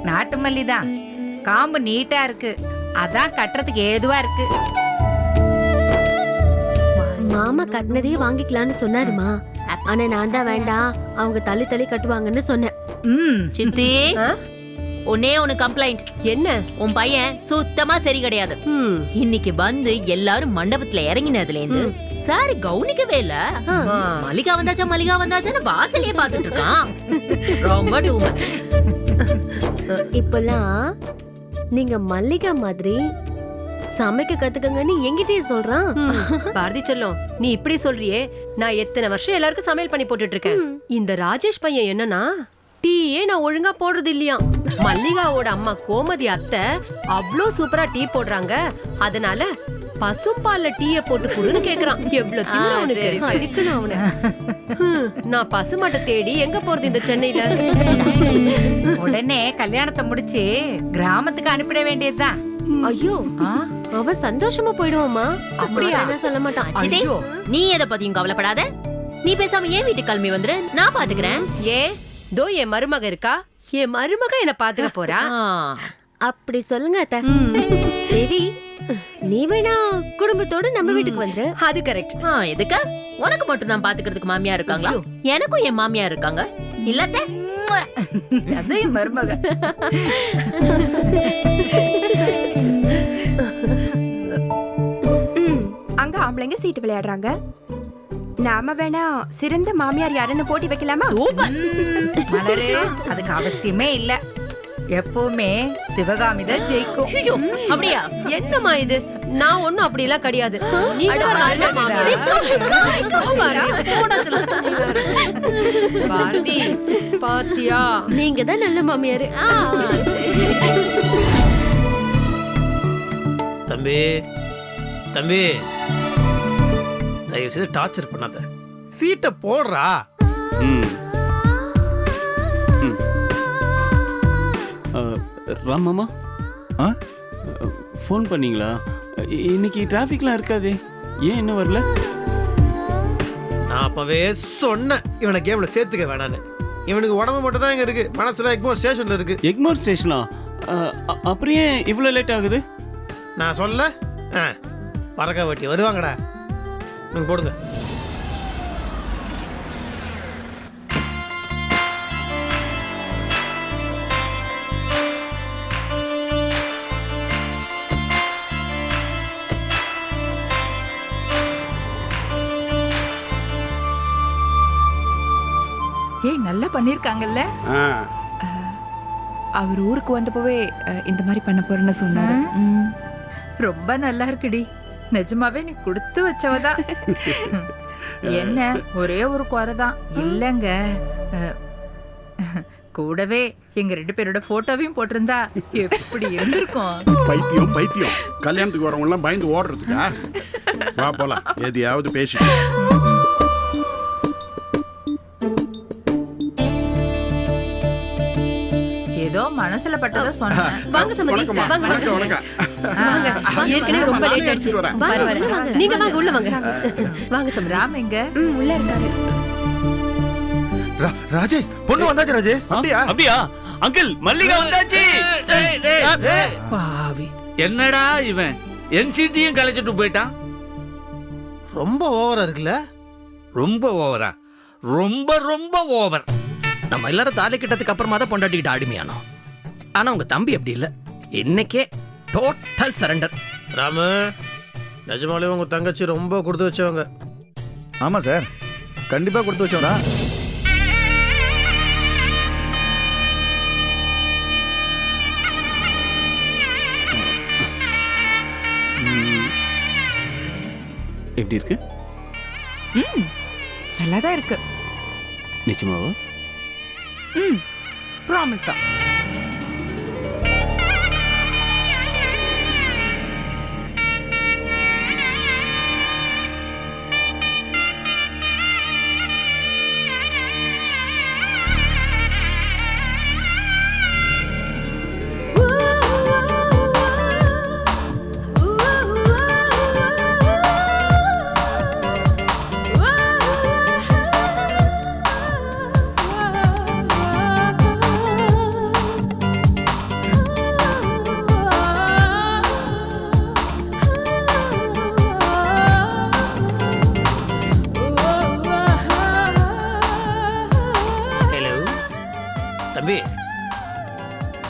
நாட்டு மல்லி தான். காம்பு நீட்டா இருக்கு, அதான் கட்டுறதுக்கு ஏதுவா இருக்கு. மாமா கட்டினதையே வாங்கிக்கலாம்னு சொன்னாருமா. ஆனா நான் தான் வேண்டாம், அவங்க தள்ளி தள்ளி கட்டுவாங்கன்னு சொன்னேன். சித்தி, ஒன்னே ஒன்னு கம்ப்ளைண்ட். என்ன? உன் பையன் சுத்தமா சரி கிடையாது. இன்னைக்கு வந்து எல்லாரும் மண்டபத்துல இறங்கினதுல இருந்து சாரி கவுனிக்கவே இல்ல. மல்லிகா வந்தாச்சான்னு வாசலையே பாத்துட்டு இருக்கான். ரொம்ப டூ மச். இப்பெல்லாம் நீங்க மல்லிகா மாதிரி சமைக்க கத்துக்கங்கன்னு என்கிட்டயே சொல்றான். பாரதி செல்லம், நீ இப்படி சொல்றியே, நான் எத்தனை வருஷம் எல்லாருக்கும் சமையல் பண்ணி போட்டுட்டு இருக்கேன். இந்த ராஜேஷ் பையன் என்னன்னா, டீயே நான் ஒழுங்கா போடுறது இல்லையா. மல்லிகாவோட அம்மா கோமதி அத்தை அவ்வளோ சூப்பரா டீ போடுறாங்க, அதனால பசும்பால்ல டீய போட்டு குடுன்னு கேக்குறான். எவ்வளவு திமிரு அவனுக்கு. அடிக்கணும் அவனை. நான் பசுமாட்டை தேடி எங்க போறது இந்த சென்னையில? உடனே கல்யாணத்தை முடிச்சு கிராமத்துக்கு அனுப்பிட வேண்டியதுதான். ஐயோ, அவ சந்தோஷமா போயிடுவாமா. அப்படியா? சொல்ல மாட்டான். நீ எதை பத்தியும் கவலைப்படாத. நீ பேசாம ஏன் வீட்டுக்கு கிளம்பி வந்துரு, நான் பாத்துக்கிறேன். ஏன் தோ என் மருமக இருக்கா, என் மருமக என்ன பாத்துக்க போறா. அப்படி சொல்லுங்க அத்தை. தேவி, நீ வேணா குடும்பத்தோட நம்ம வீட்டுக்கு வந்து. அது கரெக்ட். எதுக்கு? உனக்கு மட்டும் நான் பாத்துக்கிறதுக்கு மாமியா இருக்காங்களா? எனக்கும் என் மாமியா இருக்காங்க இல்லத்த. அதான் மருமக. அங்க ஆம்பளைங்க சீட்டு விளையாடுறாங்க, நாம வேணா சிறந்த மாமியார் யாருன்னு போட்டி வைக்கலாமா? மலரு, அதுக்கு அவசியமே இல்ல. எப்பவுமே சிவகாமி தான் ஜெயிக்கும். அப்படியா? என்னம்மா இது? நான் ஒண்ணும் அப்படி எல்லாம் கிடையாது. பாரதி பாத்தியா, நீங்க தான் நல்ல மாமியாரு. தம்பி தம்பி, தயவு செய்து டார்ச்சர் பண்ணாத, சீட்டை போடுறா. ராமாமா, ஃபோன் பண்ணீங்களா? இன்னைக்கு டிராஃபிக்லாம் இருக்காதே, ஏன் இன்னும் வரல? நான் அப்பவே சொன்னேன் இவனை கேம்ல சேர்த்துக்க வேணான்னு. இவனுக்கு உடம்பு மட்டும் தான் இங்க இருக்கு, மனசுல எக்மோர் ஸ்டேஷன்ல இருக்கு. எக்மோர் ஸ்டேஷனா? அப்படியே இவ்வளோ லேட் ஆகுது? நான் சொல்ல பறக்க வட்டி வருவாங்கடா. நீங்க போடுங்க. ஏய், நல்லா பண்ணிருக்காங்கல்ல. அவர் ஊருக்கு வந்தப்பவே இந்த மாதிரி பண்ண போறேன்னு சொன்னாரு. ரொம்ப நல்லா இருக்குடி, நிஜமாவே நீ கொடுத்து வச்சவதான். என்ன ஒரே ஒரு குறைதான் இல்லங்க, கூடவே எங்க 2 பேரோட போட்டோவையும் போட்டிருந்தா எப்படி இருந்திருக்கும். பைத்தியம் பைத்தியம், கல்யாணத்துக்கு வரவங்க எல்லாம் பயந்து ஓடுறதுக்கா? வா போலாம், எதையாவது பேசி. ஏதோ மனசுல பட்டதோ சொன்னேன். வாங்க சமதி, வாங்க வாங்க. ஏற்கனவே ரொம்ப லேட் ஆயிடுச்சு. நீங்க வாங்க உள்ள வாங்க. வாங்க சமதி. ராம் எங்க? உள்ள இருக்காரு. ராஜேஷ், பொண்ணு வந்தாச்சு. ராஜேஷ், அப்படியா? அங்கிள், மல்லிகா வந்தாச்சு. பாவி, என்னடா இவன் என்சிடியும் கலைச்சிட்டு போயிட்டான். ரொம்ப ஓவரா இருக்குல்ல? ரொம்ப ஓவரா? ரொம்ப ரொம்ப ஓவர். நம்ம எல்லாரும் தாலி கிட்டத்துக்கு அப்புறமா தான் பொண்டாட்டிக்கிட்ட ஆடுமையானோம். ஆனா உங்க தம்பி அப்படி இல்லை, இன்னைக்கே டோட்டல் சரண்டர். ராமு, நிஜமாலே உங்க தங்கச்சி ரொம்ப கொடுத்து வச்சவங்க. ஆமா சார், கண்டிப்பா கொடுத்து வச்சவடா. எப்படி இருக்கு? நல்லாதான் இருக்கு. நிச்சயமாவா? ப்ராமிஸா?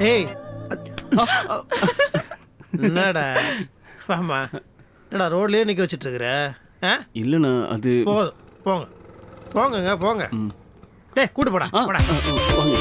ஏய் என்னடா வாமா, என்னடா ரோட்லயே நிக்க வச்சிட்டு இருக்கிற? இல்லைண்ணா அது போதும், போங்க போங்கங்க போங்க. டேய் கூட்டு போடா போடா. வாங்க.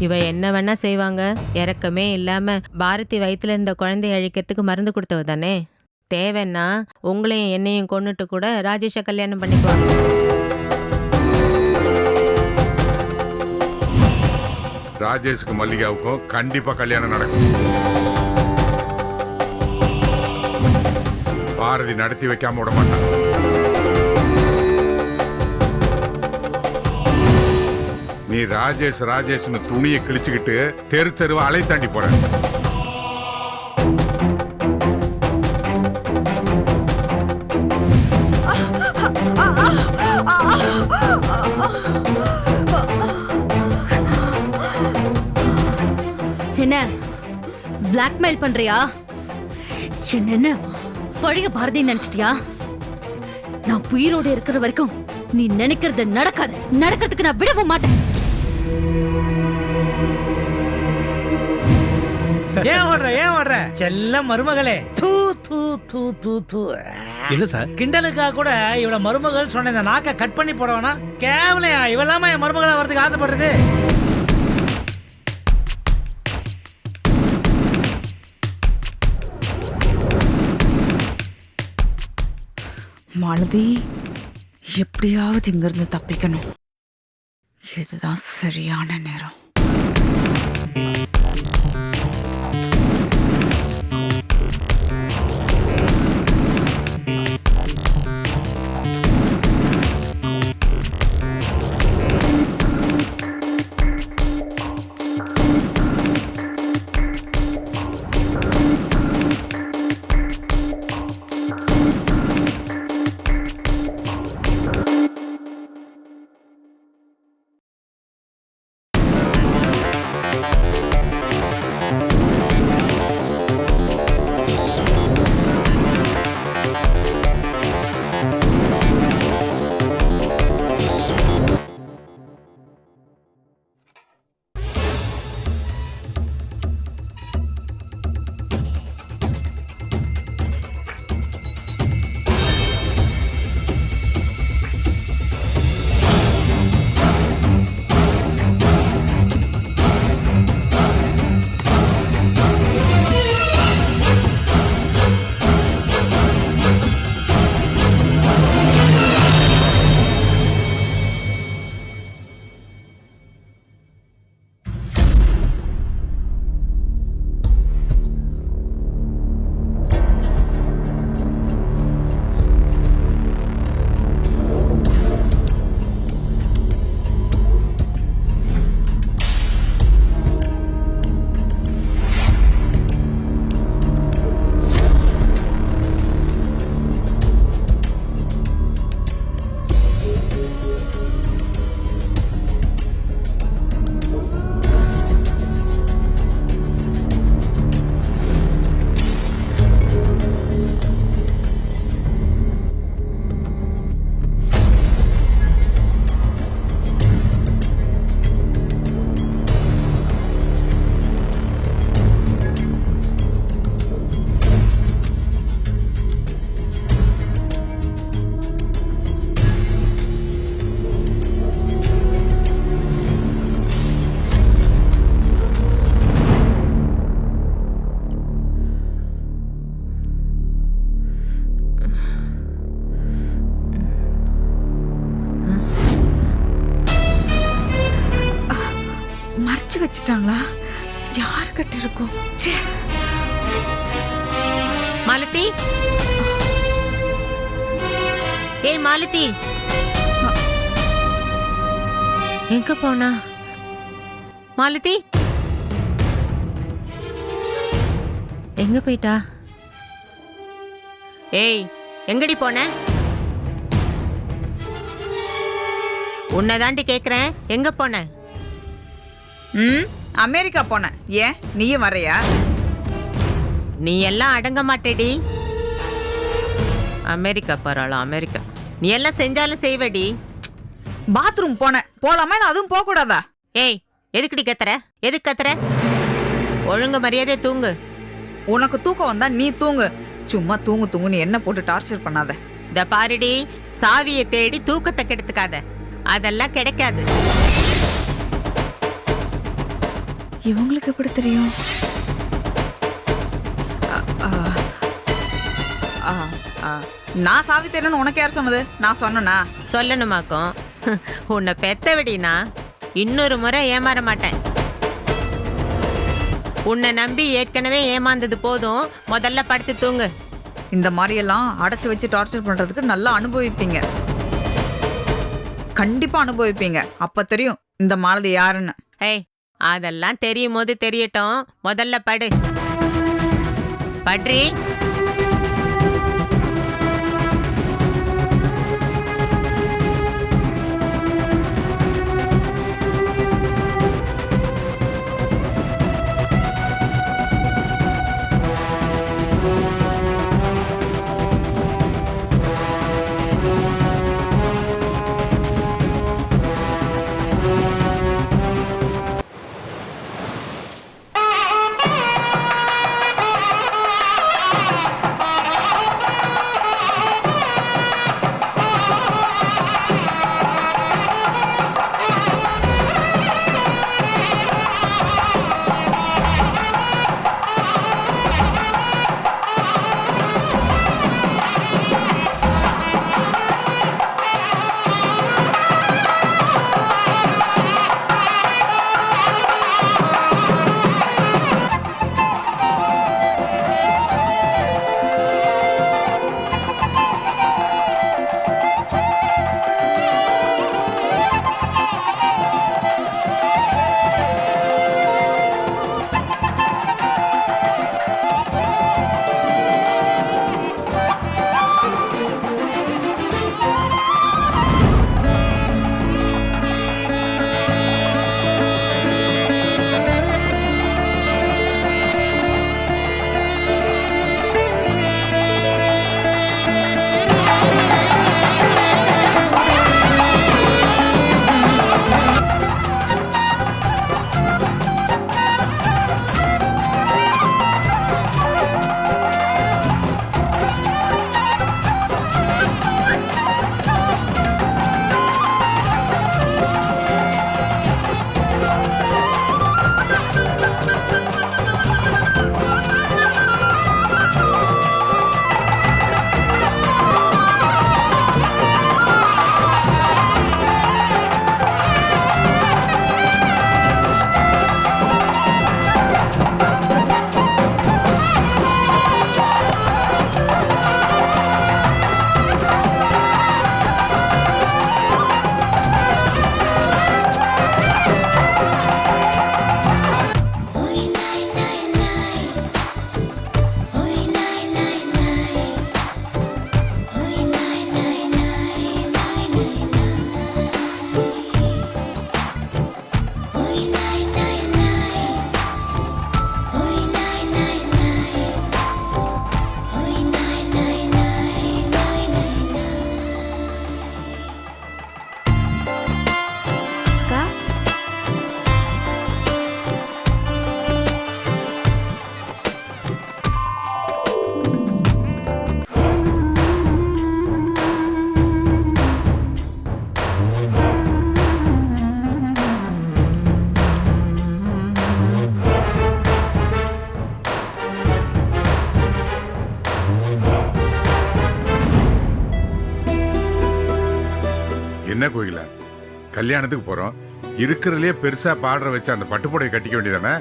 இவ என்ன வேணா செய்வாங்க. இறக்கமே இல்லாம பாரதி வயித்துல இருந்த குழந்தைய அழிக்கிறதுக்கு மருந்து கொடுத்தவ தானே. தேவைன்னா உங்களையும் என்னையும் கொன்னுட்டு கூட ராஜேஷை கல்யாணம் பண்ணிக்குவாங்க. ராஜேஷ்க்கு மல்லிகாவுக்கும் கண்டிப்பா கல்யாணம் நடக்கும். பாரதி நடத்தி வைக்காம விட மாட்டான். நீ ராஜேஷ் ராஜேஷ்னு துணியை கிழிச்சுக்கிட்டு தெரு தெருவா அலை தாண்டி போற. என்ன பிளாக்மெயில் பண்றியா? என்ன பழைய பாரதி நினைச்சிட்டியா? நான் உயிரோடு இருக்கிற வரைக்கும் நீ நினைக்கிறது நடக்காது. நடக்கிறதுக்கு நான் விடவும் மாட்டேன். ஏன் ஓடுற செல்ல மருமகளே? தூ தூ தூ தூ தூ. இல்ல சார், கிண்டலுக்கா கூட இவள மருமகள் சொன்ன இந்த நாக்க கட் பண்ணி போடவனா? கேவலையா இவெல்லாம என் மருமகளா வரதுக்கு ஆசைப்படுறது? மாலதி, எப்படியாவது இங்கிருந்து தப்பிக்கணும். இதுதான் சரியான நேரம். அடைச்சு வச்சிட்டாங்களா? யாருக்கிட்ட இருக்கும்? ச்சே. மாலதி, ஏய் மாலதி, எங்க போனா? மாலதி எங்க போயிட்டா? ஏய் எங்கடி போன? உன்னை கேக்குறேன், எங்க போன? அமெரிக்கா போன. ஏன் நீயும் வரையா? நீ எல்லாம் அடங்க மாட்டேடி. அமெரிக்கா போறாளா? அமெரிக்கா நீ எல்லாம் செஞ்சாலும் செய்வடி. பாத்ரூம் போன. போலாமா? அதுவும் போக கூடாதா? ஏய் எதுக்குடி கத்துற? எதுக்கு கத்துற? ஒழுங்கு மரியாதையா தூங்கு. உனக்கு தூக்கம் வந்தா நீ தூங்கு. சும்மா தூங்கு தூங்குன்னு என்ன போட்டு டார்ச்சர் பண்ணாத. இந்த பாருடி, சாவியை தேடி தூக்கத்தை கெடுத்துக்காத. அதெல்லாம் கிடைக்காது. இவங்களுக்கு எப்படி தெரியும்? நான் சாவி தேடணும்னு உனக்கு யார் சொன்னது? நான் சொன்னனா? சொல்லணுமாக்கும். உன்னை பெத்த விடினா இன்னொரு முறை ஏமாற மாட்டேன். உன்னை நம்பி ஏற்கனவே ஏமாந்தது போதும். முதல்ல படுத்து தூங்கு. இந்த மாதிரியெல்லாம் அடைச்சு வச்சு டார்ச்சர் பண்றதுக்கு நல்லா அனுபவிப்பீங்க. கண்டிப்பா அனுபவிப்பீங்க. அப்ப தெரியும் இந்த மாலதி யாருன்னு. ஏய் அதெல்லாம் தெரியும் போது தெரியட்டும். முதல்ல படு. பட்ரி. என்ன கோயில கல்யாணத்துக்கு போறோம், இருக்கிறதுலே பெருசா பாடுற வச்சு அந்த பட்டுப்புடவை கட்டிக்க வேண்டியதானே?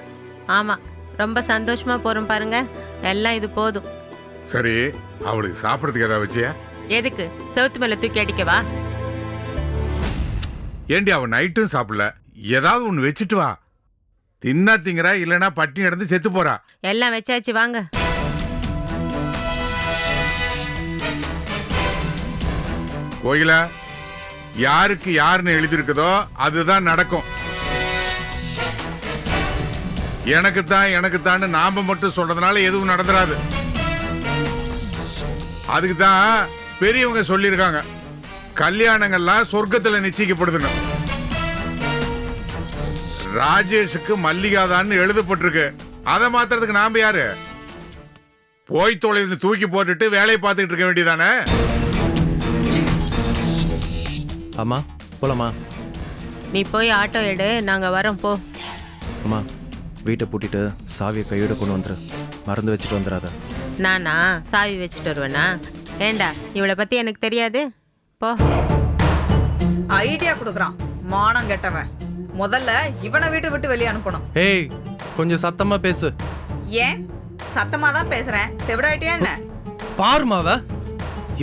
ஆமா, ரொம்ப சந்தோஷமா போறோம் பாருங்க. எல்லாம் இது போதும். சரி, அவளுக்கு சாப்பிடறதுக்கு ஏதாவது வச்சியா? எதுக்கு? செவுத்து மேல தூக்கி அடிக்கவா? ஏண்டி அவன் நைட்டும் சாப்பிடல, ஏதாவது ஒண்ணு வச்சுட்டு வா. தின்னா திங்கிறா, இல்லைன்னா பட்டினி கிடந்து செத்து போறா. எல்லாம் வச்சாச்சு, வாங்க. கோயிலா, யாருக்கு யாருன்னு எழுதியிருக்குதோ அதுதான் நடக்கும். எனக்குத்தான் நாம மட்டும் சொல்றதுனால எதுவும் நடந்துராது. அதுக்கு தான் பெரியவங்க சொல்லியிருக்காங்க, கல்யாணங்கள்லாம் சொர்க்கத்துல நிச்சயிக்கப்படுதுன்னு. ராஜேஷுக்கு மல்லிகாதான்னு எழுதப்பட்டிருக்கு. அதை மாத்துறதுக்கு நாம யாரு? போய் தொலைந்து தூக்கி போட்டுட்டு வேலையை பார்த்துக்கிட்டு இருக்க வேண்டியதானே? அம்மா போலாமா? நீ போய் ஆட்டோ எடு, நாங்க வரோம். போ. அம்மா, வீட்டை பூட்டிட்டு சாவியை கையோட கொண்டு வந்துரு. மறந்து வச்சுட்டு வந்துடாத. நானா சாவி வச்சுட்டு வருவேனா? ஏண்டா, இவளை பத்தி எனக்கு தெரியாது? போ. ஐடியா கொடுக்குறான் மானம் கெட்டவன். முதல்ல இவனை வீட்டை விட்டு வெளியே அனுப்பணும். ஏய், கொஞ்சம் சத்தமா பேசு. ஏன் சத்தமா தான் பேசுறேன், செவிடாயிட்டியா என்ன? பாருமாவ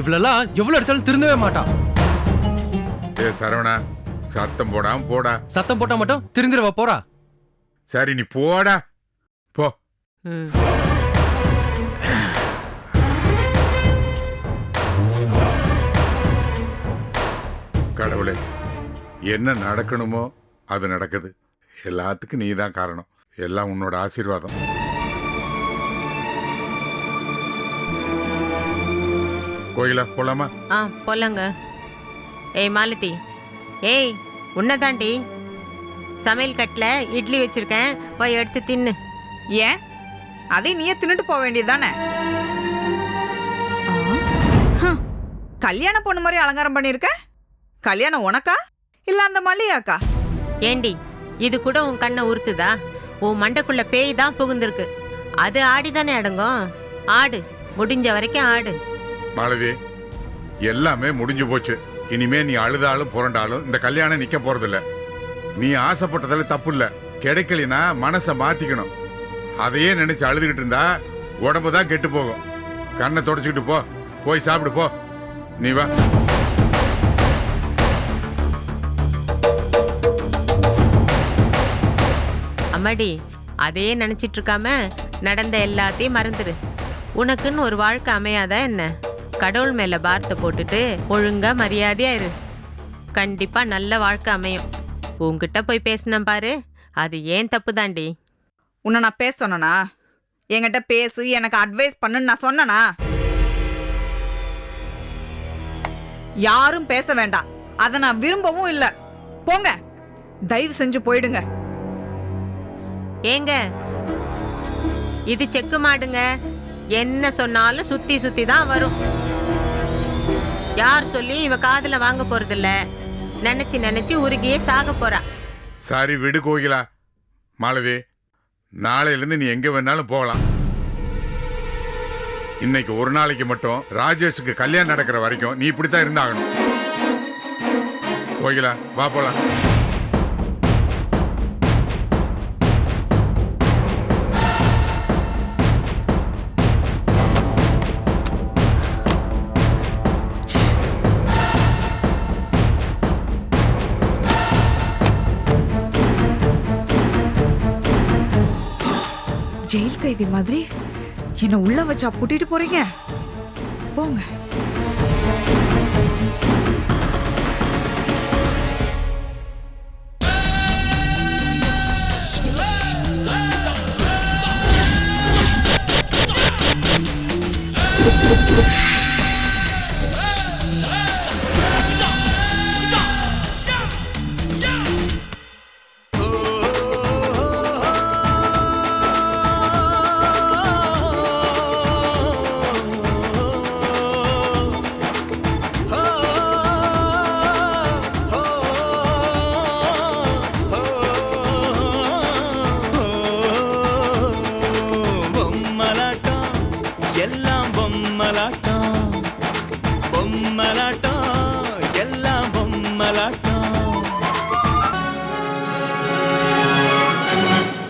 இவ்வளெல்லாம் எவ்வளவு அடிச்சாலும் திருந்தவே மாட்டான். ஏ சரவணா, சத்தம் போடாம போடா. சத்தம் போட்டா மட்டும் திருந்திரவா போறா? சரி, நீ போடா போ. கடவுளே, என்ன நடக்கணுமோ அது நடக்குது. எல்லாத்துக்கும் நீ தான் காரணம். எல்லாம் உன்னோட ஆசீர்வாதம். கோயிலா போலாமா? போலாங்க. ஏய் மாலதி, ஏய் உன்னதாண்டி. சமையல் கட்டில் இட்லி வச்சிருக்கேன், போய் எடுத்து தின்னு. ஏன் அதை நீயே தின்னுட்டு போக வேண்டியதுதானே? கல்யாண பொண்ணு மாதிரி அலங்காரம் பண்ணிருக்க. கல்யாணம் உனக்கா இல்ல அந்த மல்லிகாக்கா? ஏண்டி, இது கூட உன் கண்ணை உறுத்துதா? உன் மண்டைக்குள்ள பேய் தான் புகுந்திருக்கு. அது ஆடிதானே அடங்கும். ஆடு, முடிஞ்ச வரைக்கும் ஆடு. மாலதி, எல்லாமே முடிஞ்சு போச்சு. இனிமே நீ அழுதாலும் புரண்டாலும் இந்த கல்யாணம் நிக்க போறதில்ல. நீ ஆசைப்பட்டதால தப்பு இல்ல. கிடைக்கலனா மனசை மாத்திக்கணும். அதையே நினைச்சு அழுதுகிட்டு இருந்தா உடம்பு தான் கெட்டு போகும். கண்ணை தொடச்சுக்கிட்டு போ, போய் சாப்பிடு போ. நீ வா. அம்மாடி, அதையே நினைச்சிட்டு இருக்காம நடந்த எல்லாத்தையும் மறந்துடு. உனக்குன்னு ஒரு வாழ்க்கை அமையாதா என்ன? கடவுள் மேல பாரத்தை போட்டுட்டு ஒழுங்கா மரியாதையா இரு. கண்டிப்பா நல்ல வாழ்க்கை அமையும். உன்கிட்ட போய் பேசினேன் பாரு, அது ஏன் தப்பு தாண்டி. உன்னை நான் பேச சொன்னா? என்கிட்ட பேசு, எனக்கு அட்வைஸ் பண்ணுன்னு நான் சொன்னனா? யாரும் பேச வேண்டாம், அதை நான் விரும்பவும் இல்லை. போங்க, தயவு செஞ்சு போயிடுங்க. ஏங்க, இது செக்கு மாடுங்க. என்ன சொன்னாலும் சுத்தி சுத்தி தான் வரும். யார் சொல்லி இவ காதுல வாங்க போறதில்ல. நினைச்சு நினைச்சு உருகியே சாக போறா. சரி விடு கோகிலா. மாலதி, நாளையிலிருந்து நீ எங்க வேணாலும் போகலாம். இன்னைக்கு ஒரு நாளைக்கு மட்டும் ராஜேஷுக்கு கல்யாணம் நடக்கிற வரைக்கும் நீ இப்படித்தான் இருந்தாகணும். கோகிலா, வா போலாம். ஜெயில் கைதி மாதிரி என்ன உள்ள வச்சா பூட்டிட்டு போறீங்க? போங்க. பொம்மலாட்டம் எல்லாம் பொம்மலாட்டம்.